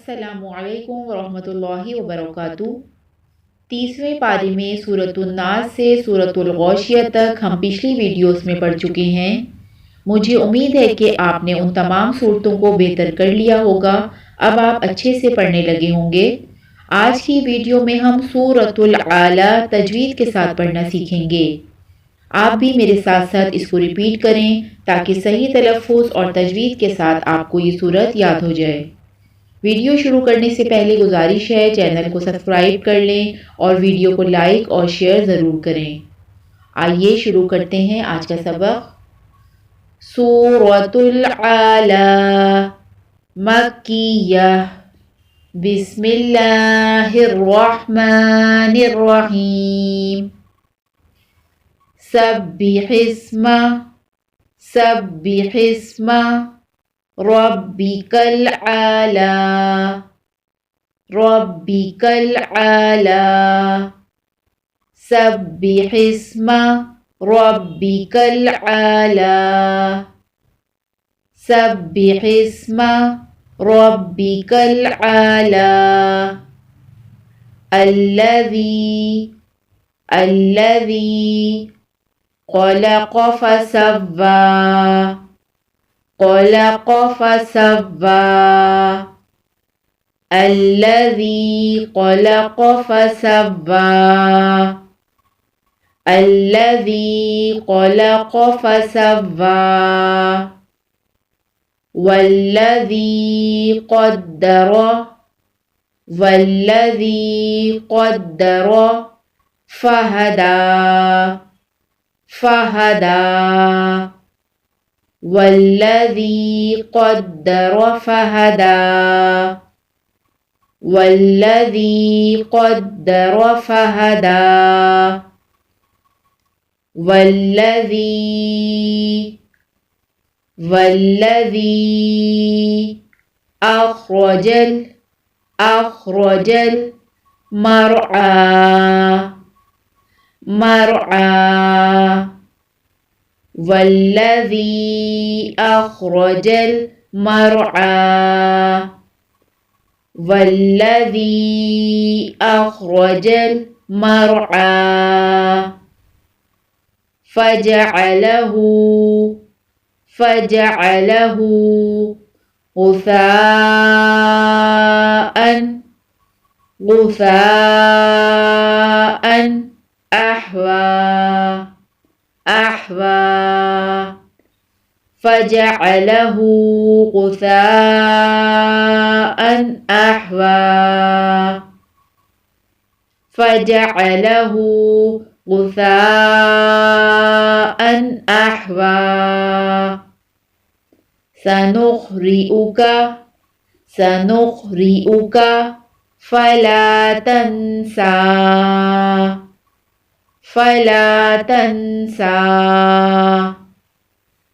अस्सलामुअलैकुम वरहमतुल्लाहि वबरकातुहू। 30वें पारे में सूरतुन नास से सूरतुल गौशिया तक हम पिछली वीडियोस में पढ़ चुके हैं। मुझे उम्मीद है कि आपने उन तमाम सूरतों को बेहतर कर लिया होगा। अब आप अच्छे से पढ़ने लगे होंगे। आज की वीडियो में हम सूरतुल आला तजवीद के साथ पढ़ना सीखेंगे। आप भी मेरे साथ साथ इसको रिपीट करें ताकि सही तलफ़ुज़ और तजवीद के साथ आपको ये सूरत याद हो जाए। वीडियो शुरू करने से पहले गुजारिश है चैनल को सब्सक्राइब कर लें और वीडियो को लाइक और शेयर ज़रूर करें। आइए शुरू करते हैं आज का सबक। सूरतुल आला मक्किया। बिस्मिल्लाहिर्रहमानिर्रहीम। सब्बिहिस्मा सब्बिहिस्मा रब्बिकल आला रब्बिकल आला। सब्बिहिस्मा रब्बिकल आला सब्बिहिस्मा रब्बिकल आला। अल्लज़ी अल्लज़ी ख़लक़ फ़सव्वा ख़लक़ फ़सव्वा। अल्लज़ी ख़लक़ फ़सव्वा अल्लज़ी ख़लक़ फ़सव्वा। वल्लज़ी क़द्दर वल्लज़ी क़द्दर फ़हदा फ़हदा। वल्लज़ी क़द्दर फ़हदा वल्लज़ी क़द्दर फ़हदा। वल्लज़ी अख़रजल अख़रजल मरआ मरआ। वल्लज़ी अख़रजल मरआ वल्लज़ी अख़रजल मरआ। फ़जअलहू फ़जअलहू गुसाअन गुसाअन अहवा अहवा। फ़जअलहू गुसाअन अहवा फ़जअलहू गुसाअन अहवा। सनुक़रिउका सनुक़रिउका फ़ला तंसा फ़ला तंसा।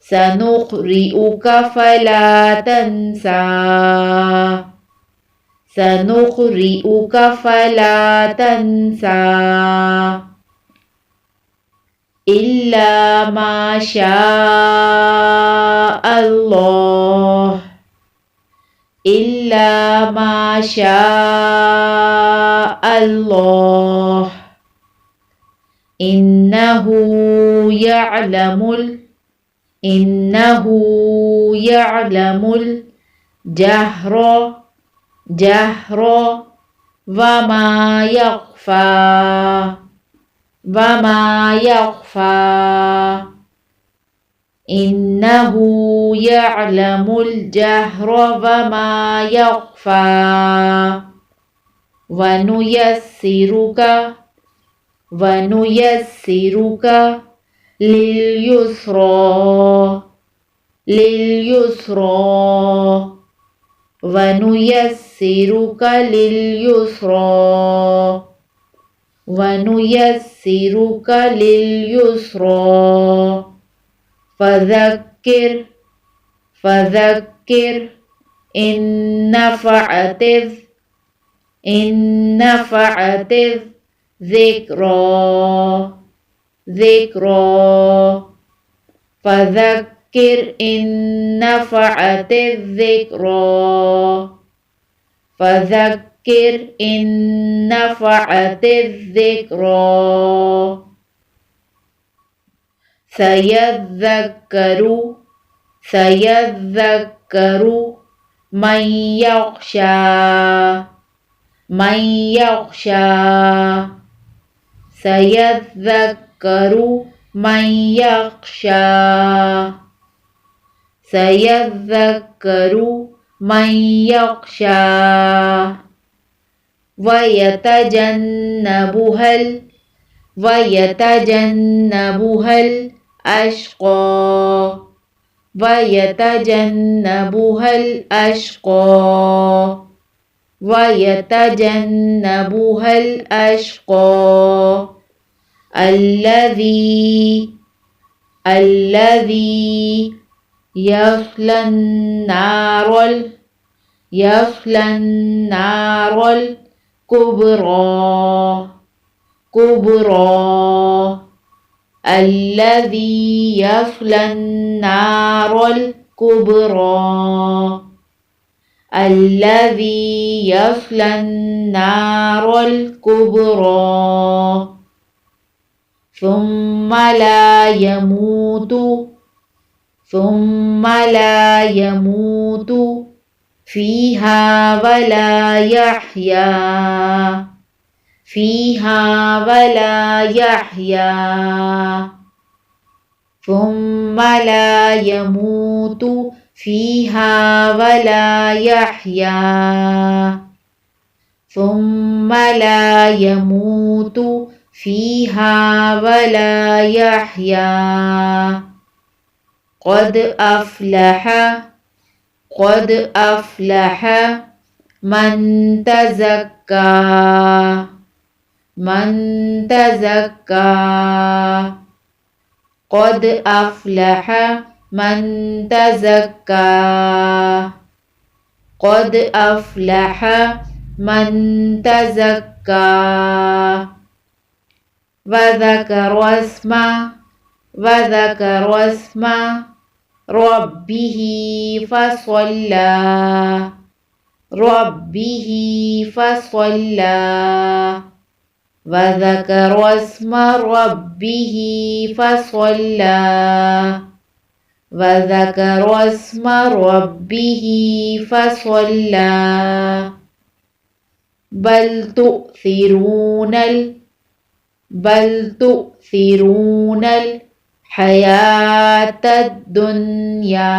सनुक़रिउका फ़ला तंसा सनुक़रिउका फ़ला तंसा। इल्ला मा शाअ अल्लाह इल्ला मा शाअ अल्लाह। इन्नहू यअलमुल जहर जहर वमा यख़फ़ा वमा यख़फ़ा। इन्नहू यअलमुल जहर वमा यख़फ़ा। वनुयस्सिरुका वनुयस्सिरुका लिलयुस्रा लिलयुस्रा। वनुयस्सिरुका लिलयुस्रा वनुयस्सिरुका लिलयुस्रा। फ़ज़क्किर फ़ज़क्किर इन नफ़अतिज़ ज़िक्रा ज़िक्रा। फ़ज़क्किर इन नफ़अतिज़ ज़िक्रा फज़क्किर इन नफ़अतिज़्ज़िक्रा सयज़्ज़क्करु सयज़्ज़क्करु मन यख्शा मन यख्शा सयज़्ज़क्करु मन यख्शा सयज़्ज़क्करु मन यख्शा वयतजन्नबुहल अश्क़ा वयतजन्नबुहल अश्क़ा वयतजन्नबुहल अश्क़ा अल्लज़ी यस्लन्नारल कुब्रा अल्लज़ी यस्लन्नारल कुब्रा अल्लज़ी यस्लन्नारल कुब्रा ثم ला यमूत फ़ीहा वला यह्या फ़ीहा वला यह्या ثم ला यमूत फ़ीहा वला यह्या ثم ला यमूत फ़ीहा वला यह्या क़द अफ़लह मन तज़क्का क़द अफ़लह मन तज़क्का क़द अफ़लह मन तज़क्का वज़करा अस्मा रब्बिही फ़सल्ला वज़करा अस्मा रब्बिही फ़सल्ला वज़करा अस्मा रब्बिही फ़सल्ला बल तु'थिरूनल हयातद दुनिया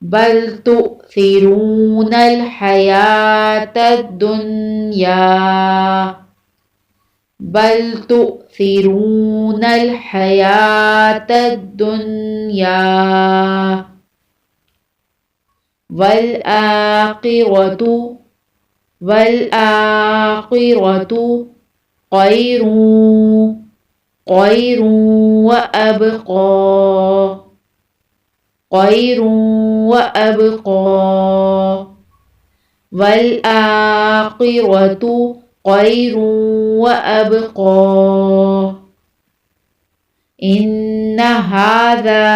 बल तु'थिरूनल हयातद दुनिया बल तु'थिरूनल हयातद दुनिया वल-आखिरतु ख़ैरुन व अबक़ा वल-आखिरतु ख़ैरुन व अबक़ा इन्न हाज़ा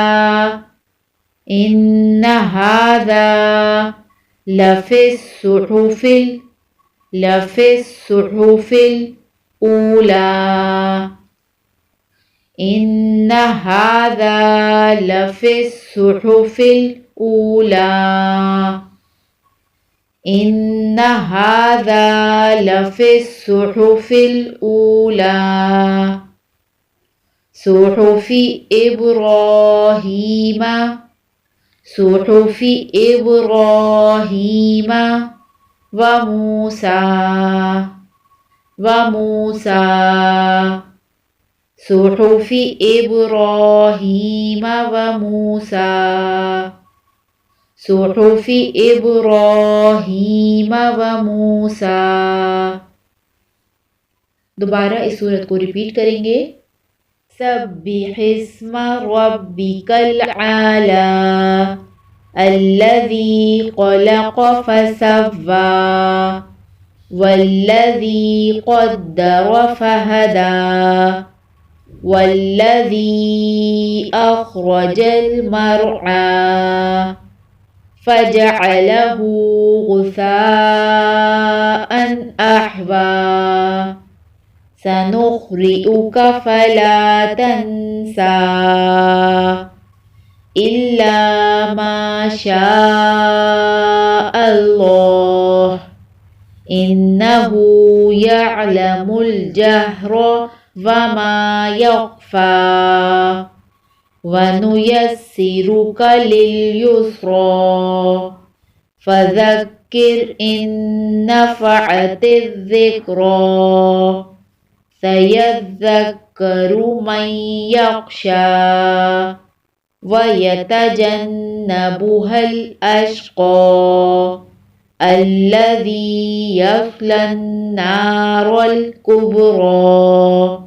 लफ़िस्सुहुफ़िल ऊला इन्न हाज़ा लफ़िस्सुहुफ़िल ऊला इन्न हाज़ा लफ़िस्सुहुफ़िल ऊला सुहुफ़ि इब्राहीम व मूसा सुहुफ़ि इब्राहीम व मूसा सुहुफ़ि इब्राहीम व मूसा। दोबारा इस सूरत को रिपीट करेंगे। सब्बिहिस्म रब्बिकल आला अल्लज़ी ख़लक़ फ़सव्वा वल्लज़ी क़द्दर फ़हदा والذي أخرج المرعى فجعله غثاء أحوى سنقرئك فلا تنسى إلا ما شاء الله إنه يعلم الجهر وما يخفى ونيسرك لليسرى فذكر إن نفعت الذكرى سيذكر من يخشى ويتجنبها الأشقى الذي يصلى النار الكبرى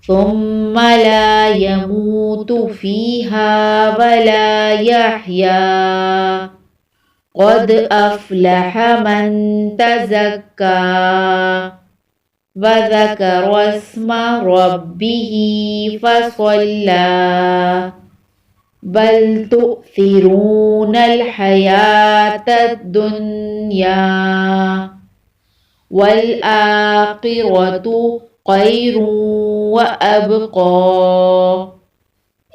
ثم لا يموت فيها ولا يحيا قد أفلح من تزكى وذكر اسم ربه فصلى بل تؤثرون الحياة الدنيا والآخرة خير وأبقى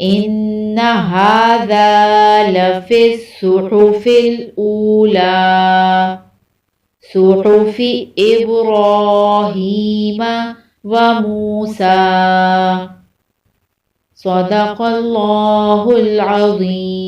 إن هذا لفي الصحف الأولى صحف إبراهيم وموسى صدق الله العظيم.